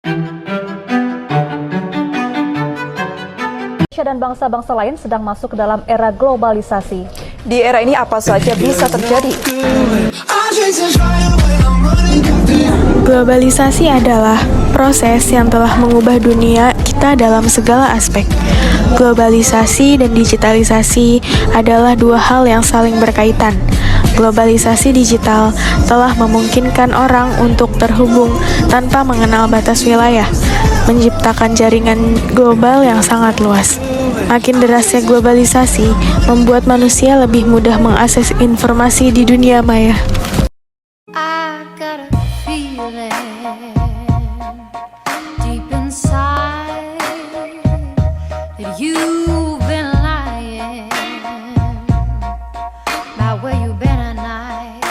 Indonesia dan bangsa-bangsa lain sedang masuk ke dalam era globalisasi. Di era ini apa saja bisa terjadi? Globalisasi adalah proses yang telah mengubah dunia kita dalam segala aspek. Globalisasi dan digitalisasi adalah dua hal yang saling berkaitan. Globalisasi digital telah memungkinkan orang untuk terhubung tanpa mengenal batas wilayah, menciptakan jaringan global yang sangat luas. Makin derasnya globalisasi membuat manusia lebih mudah mengakses informasi di dunia maya. I got a feeling deep inside that you've been lying about where you've been at night.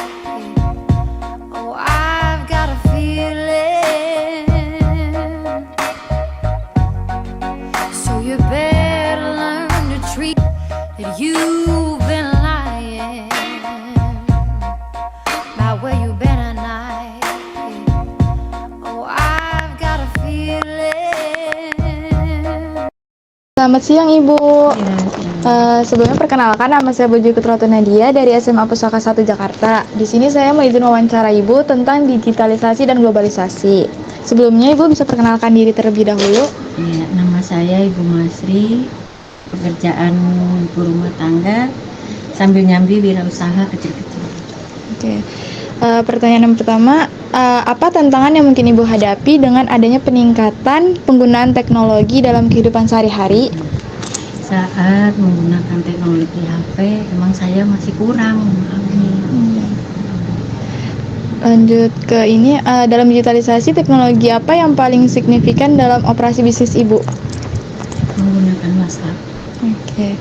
Oh, I've got a feeling, so you better learn to treat that you've been lying about where you've been at night. Oh, I've got a feeling. Selamat siang Ibu. Sebelumnya perkenalkan, nama saya Bojo Kutroto Nadia dari SMA Pusaka 1 Jakarta. Di sini saya mau izin wawancara Ibu tentang digitalisasi dan globalisasi. Sebelumnya Ibu bisa perkenalkan diri terlebih dahulu. Ya, nama saya Ibu Masri, pekerjaan ibu rumah tangga sambil nyambi wirausaha kecil-kecil. Oke. Pertanyaan yang pertama, apa tantangan yang mungkin Ibu hadapi dengan adanya peningkatan penggunaan teknologi dalam kehidupan sehari-hari? Saat menggunakan teknologi HP, emang saya masih kurang memahami. Lanjut ke ini, dalam digitalisasi teknologi apa yang paling signifikan dalam operasi bisnis Ibu? Menggunakan WhatsApp. Oke.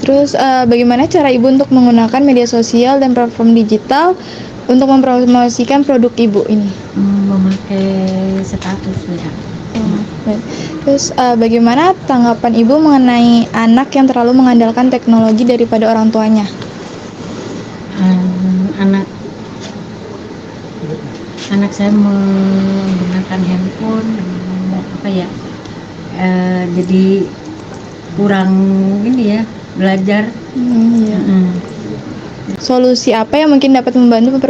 Terus bagaimana cara Ibu untuk menggunakan media sosial dan platform digital untuk mempromosikan produk Ibu ini? Memakai status WA. Baik. Terus bagaimana tanggapan Ibu mengenai anak yang terlalu mengandalkan teknologi daripada orang tuanya? Anak saya menggunakan handphone, jadi kurang ini ya, belajar. Iya. Solusi apa yang mungkin dapat membantu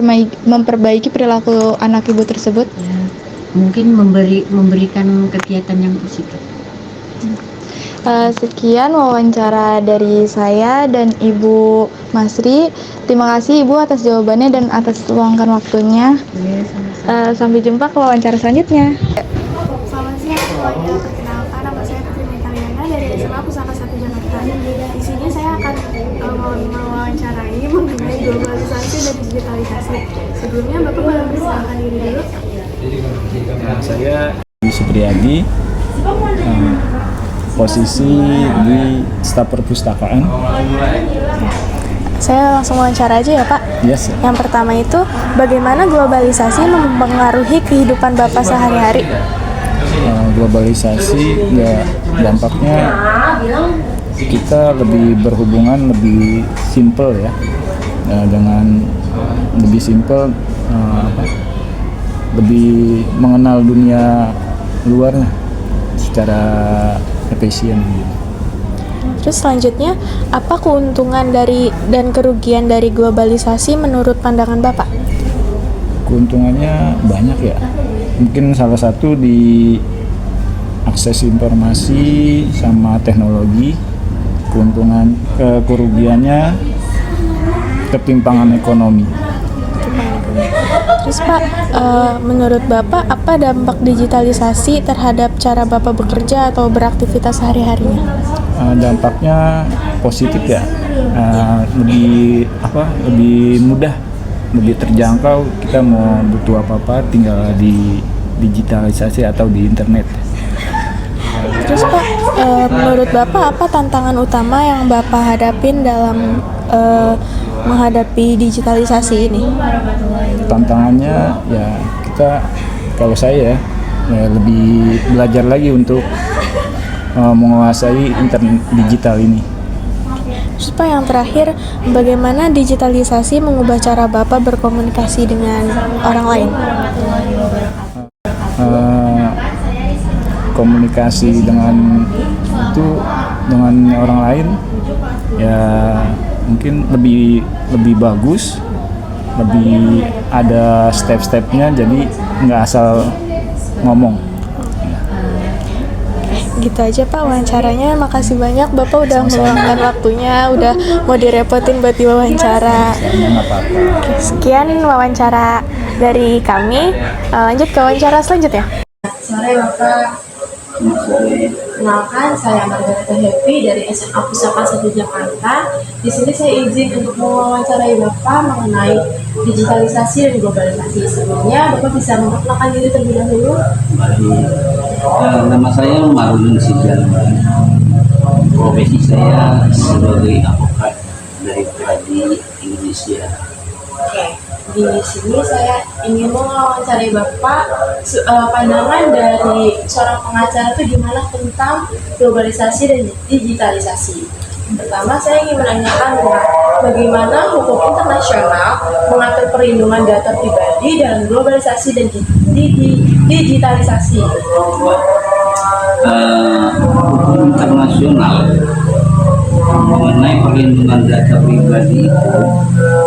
memperbaiki perilaku anak Ibu tersebut? Ya, mungkin memberikan kegiatan yang positif. Sekian wawancara dari saya dan Ibu Masri. Terima kasih Ibu atas jawabannya dan atas luangkan waktunya. Ya, sama-sama. Sampai jumpa ke wawancara selanjutnya. Selamat siang semuanya. Perkenalkan, nama saya Putri Metaliana dari SMA Pusaka 1 Jakarta. Di sini saya akan mewawancarai mengenai globalisasi dan digitalisasi. Sebelumnya Bapak boleh memperkenalkan diri dulu. Saya Supriyadi, posisi di staf perpustakaan. Saya langsung wawancara aja ya Pak. Yes. Yang pertama itu, bagaimana globalisasi mempengaruhi kehidupan Bapak sehari-hari? Globalisasi ya dampaknya kita lebih berhubungan lebih simple ya, dengan lebih simple, lebih mengenal dunia luarnya secara efisien. Terus selanjutnya, apa keuntungan dan kerugian dari globalisasi menurut pandangan Bapak? Keuntungannya banyak ya. Mungkin salah satu di akses informasi sama teknologi. Kerugiannya ketimpangan ekonomi. Terus Pak, menurut Bapak apa dampak digitalisasi terhadap cara Bapak bekerja atau beraktivitas sehari-harinya? Dampaknya positif ya, lebih mudah, lebih terjangkau. Kita mau butuh apa-apa tinggal di digitalisasi atau di internet. Terus Pak, menurut Bapak apa tantangan utama yang Bapak hadapin dalam menghadapi digitalisasi ini? Tantangannya ya kalau saya lebih belajar lagi untuk menguasai internet digital ini. Terus Pak, yang terakhir, bagaimana digitalisasi mengubah cara Bapak berkomunikasi dengan orang lain? komunikasi dengan orang lain ya mungkin lebih bagus, lebih ada step-stepnya, jadi nggak asal ngomong. Gitu aja Pak wawancaranya. Makasih banyak Bapak udah meluangkan waktunya, udah mau direpotin buat diwawancara. Nggak apa-apa. Sekian wawancara dari kami. Lanjut ke wawancara selanjutnya. Sore Bapak. Kenalkan, saya Margareta Happy dari SMA Pusaka 1 Jakarta. Di sini saya izin untuk mewawancarai Bapak mengenai digitalisasi dan globalisasi. Sebelumnya Bapak bisa memperkenalkan diri terlebih dahulu. Nama saya Marudin Sijan. Profesi saya sebagai advokat dari Pradi Indonesia. Oke, di sini saya ingin mewawancarai Bapak pandangan dari seorang pengacara itu gimana tentang globalisasi dan digitalisasi. Pertama, saya ingin menanyakan bagaimana hukum internasional mengatur perlindungan data pribadi dalam globalisasi dan digitalisasi. Hukum internasional mengenai perlindungan data pribadi itu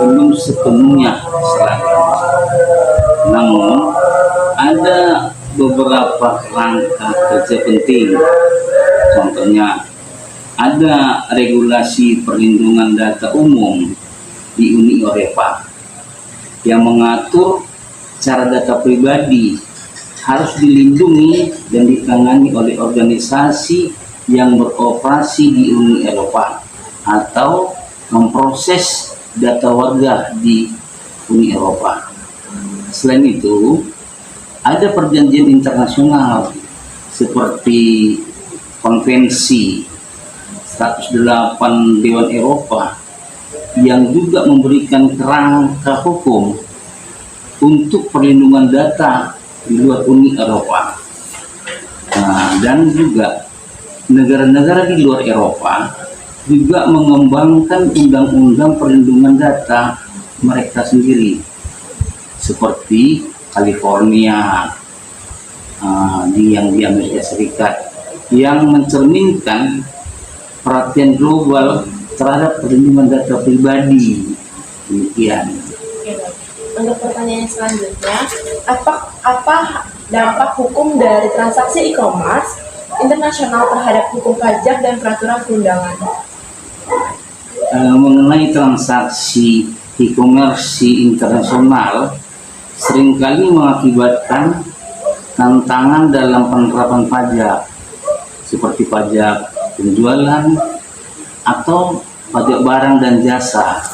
belum sepenuhnya seragam. Namun ada beberapa kerangka kerja penting. Contohnya ada regulasi perlindungan data umum di Uni Eropa yang mengatur cara data pribadi harus dilindungi dan ditangani oleh organisasi yang beroperasi di Uni Eropa atau memproses data warga di Uni Eropa. Selain itu, ada perjanjian internasional seperti Konvensi 108 Dewan Eropa yang juga memberikan kerangka hukum untuk perlindungan data di luar Uni Eropa. Dan juga negara-negara di luar Eropa juga mengembangkan undang-undang perlindungan data mereka sendiri, seperti California di Amerika Serikat, yang mencerminkan perhatian global terhadap perlindungan data pribadi. Demikian. Untuk pertanyaan selanjutnya, apa dampak hukum dari transaksi e-commerce internasional terhadap hukum pajak dan peraturan perundangan? Mengenai transaksi e-commerce internasional seringkali mengakibatkan tantangan dalam penerapan pajak, seperti pajak penjualan atau pajak barang dan jasa.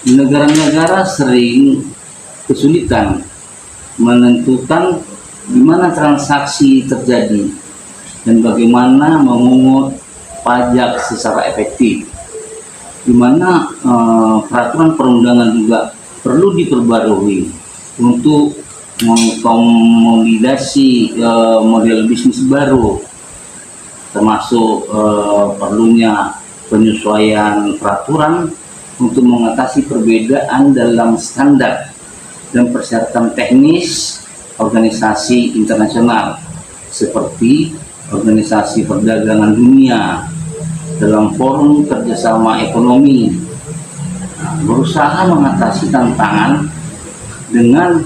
Negara-negara sering kesulitan menentukan di mana transaksi terjadi dan bagaimana memungut pajak secara efektif, di mana peraturan perundangan juga perlu diperbarui untuk mengakomodasi model bisnis baru, termasuk perlunya penyesuaian peraturan untuk mengatasi perbedaan dalam standar dan persyaratan teknis organisasi internasional seperti Organisasi Perdagangan Dunia dalam forum kerjasama ekonomi, berusaha mengatasi tantangan dengan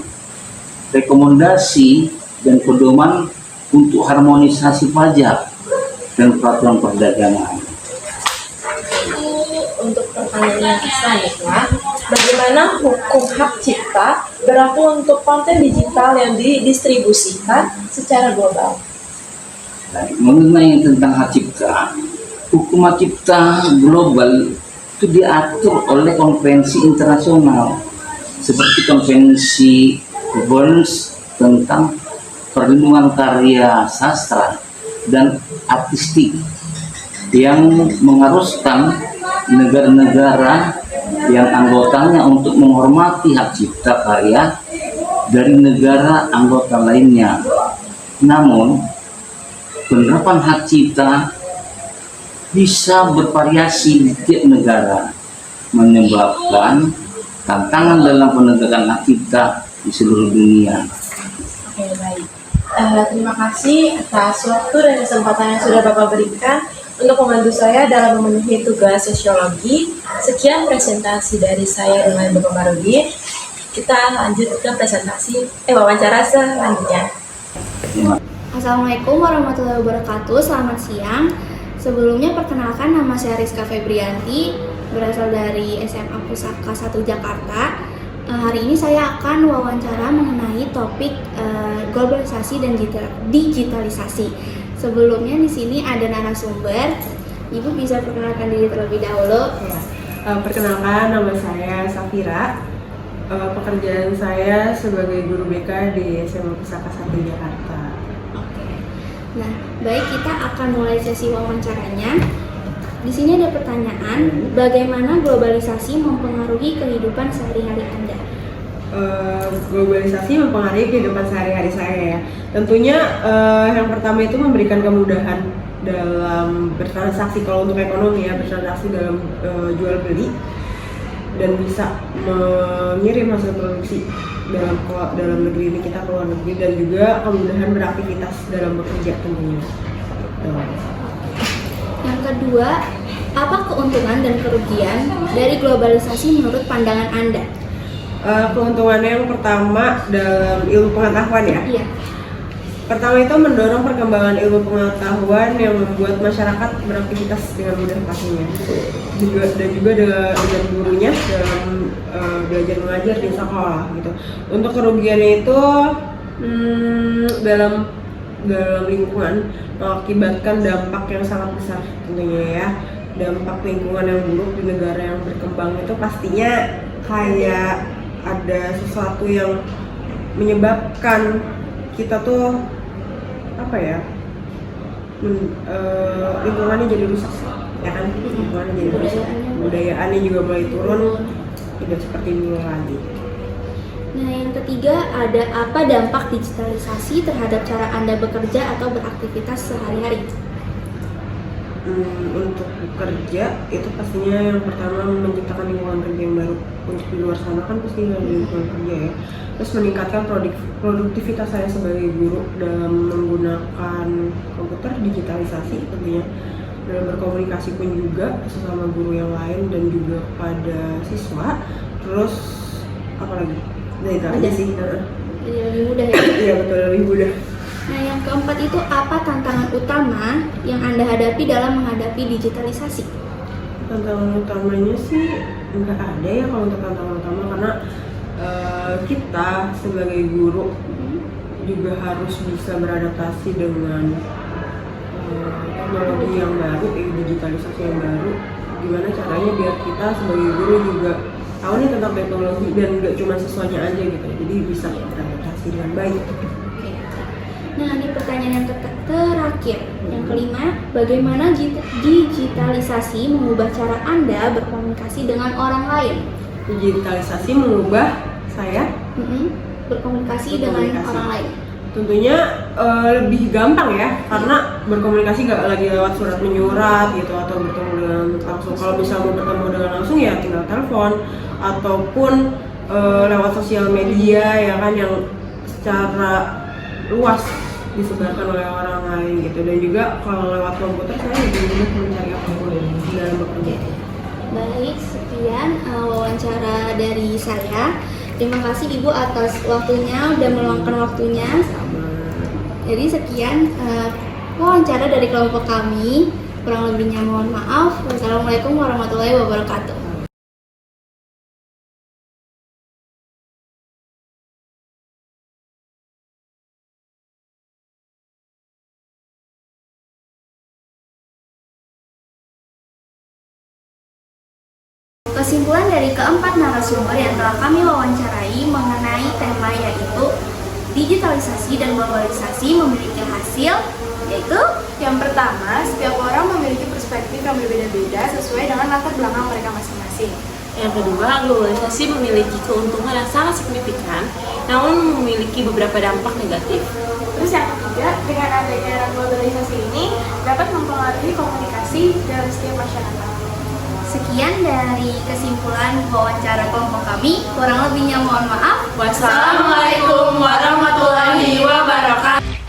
rekomendasi dan pedoman untuk harmonisasi pajak dan peraturan perdagangan. Untuk pertanyaan selanjutnya, bagaimana hukum hak cipta berlaku untuk konten digital yang didistribusikan secara global? Mengenai tentang hak cipta, hukum hak cipta global itu diatur oleh konvensi internasional seperti Konvensi Burns tentang perlindungan karya sastra dan artistik yang mengharuskan negara-negara yang anggotanya untuk menghormati hak cipta karya dari negara anggota lainnya. Namun, penerapan hak cipta bisa bervariasi di tiap negara, menyebabkan tantangan dalam penegakan hak cipta di seluruh dunia. Oke, baik. Terima kasih atas waktu dan kesempatan yang sudah Bapak berikan untuk membantu saya dalam memenuhi tugas sosiologi. Sekian presentasi dari saya dengan Bapak Marudin. Kita lanjut ke wawancara selanjutnya. Assalamualaikum warahmatullahi wabarakatuh. Selamat siang. Sebelumnya perkenalkan, nama saya Rizka Febrianti, berasal dari SMA Pusaka 1 Jakarta. Hari ini saya akan wawancara mengenai topik globalisasi dan digitalisasi. Sebelumnya di sini ada narasumber. Ibu bisa perkenalkan diri terlebih dahulu. Perkenalkan, nama saya Safira. Pekerjaan saya sebagai guru BK di SMA Pusaka 1 Jakarta. Nah, baik, kita akan mulai sesi wawancaranya. Di sini ada pertanyaan, bagaimana globalisasi mempengaruhi kehidupan sehari-hari Anda? Globalisasi mempengaruhi kehidupan sehari-hari saya ya. Tentunya yang pertama itu memberikan kemudahan dalam bertransaksi, kalau untuk ekonomi ya, bertransaksi dalam jual beli dan bisa mengirim hasil produksi dalam negeri ini kita ke luar negeri, dan juga kemudahan beraktivitas dalam bekerja tentunya. Yang kedua, apa keuntungan dan kerugian dari globalisasi menurut pandangan Anda? Keuntungannya yang pertama dalam ilmu pengetahuan ya. Iya. Pertama itu mendorong perkembangan ilmu pengetahuan yang membuat masyarakat beraktivitas dengan mudah pastinya. Dan juga dengan gurunya dalam belajar mengajar di sekolah gitu. Untuk kerugiannya itu dalam lingkungan mengakibatkan dampak yang sangat besar tentunya ya. Dampak lingkungan yang buruk di negara yang berkembang itu pastinya kayak ada sesuatu yang menyebabkan kita tuh lingkungannya jadi rusak ya kan, lingkungannya jadi rusak, budayaannya juga mulai turun, tidak seperti dulu lagi. Nah, yang ketiga, ada apa dampak digitalisasi terhadap cara Anda bekerja atau beraktivitas sehari-hari? Untuk bekerja itu pastinya yang pertama menciptakan lingkungan kerja yang baru. Untuk di luar sana kan pasti ada lingkungan kerja ya. Terus meningkatkan produktivitas saya sebagai guru dalam menggunakan komputer, digitalisasi tentunya, dalam berkomunikasi pun juga sesama guru yang lain dan juga pada siswa. Terus apalagi? Nah itu aja sih. Jadi lebih mudah ya? Iya betul, lebih mudah. Nah, yang keempat itu apa tantangan utama yang Anda hadapi dalam menghadapi digitalisasi? Tantangan utamanya sih nggak ada ya kalau untuk tantangan utama, karena kita sebagai guru juga harus bisa beradaptasi dengan teknologi yang baru, digitalisasi yang baru. Gimana caranya biar kita sebagai guru juga tahu nih tentang teknologi dan nggak cuma siswanya aja gitu, jadi bisa beradaptasi dengan baik. Nah, ini pertanyaan yang terakhir. Yang kelima, bagaimana digitalisasi mengubah cara Anda berkomunikasi dengan orang lain? Digitalisasi mengubah saya berkomunikasi dengan orang lain. Tentunya lebih gampang ya, karena berkomunikasi nggak lagi lewat surat menyurat gitu atau bertemu dengan langsung. Kalau bisa mau bertemu dengan langsung ya tinggal telepon ataupun lewat sosial media ya kan, yang secara luas disebarkan oleh orang lain gitu. Dan juga kalau lewat komputer saya lebih mudah mencari apapun dalam bekerja. Baik, sekian wawancara dari saya. Terima kasih Ibu atas waktunya, udah meluangkan waktunya. Jadi sekian wawancara dari kelompok kami. Kurang lebihnya mohon maaf. Wassalamualaikum warahmatullahi wabarakatuh. Kesimpulan dari keempat narasumber yang telah kami wawancarai mengenai tema yaitu digitalisasi dan globalisasi memiliki hasil, yaitu Yang pertama, setiap orang memiliki perspektif yang berbeda-beda sesuai dengan latar belakang mereka masing-masing. Yang kedua, globalisasi memiliki keuntungan yang sangat signifikan, namun memiliki beberapa dampak negatif. Terus yang ketiga, dengan adanya era globalisasi ini dapat mempengaruhi komunikasi dalam setiap masyarakat. sekian dari kesimpulan wawancara kelompok kami. Kurang lebihnya mohon maaf. Wassalamualaikum warahmatullahi wabarakatuh.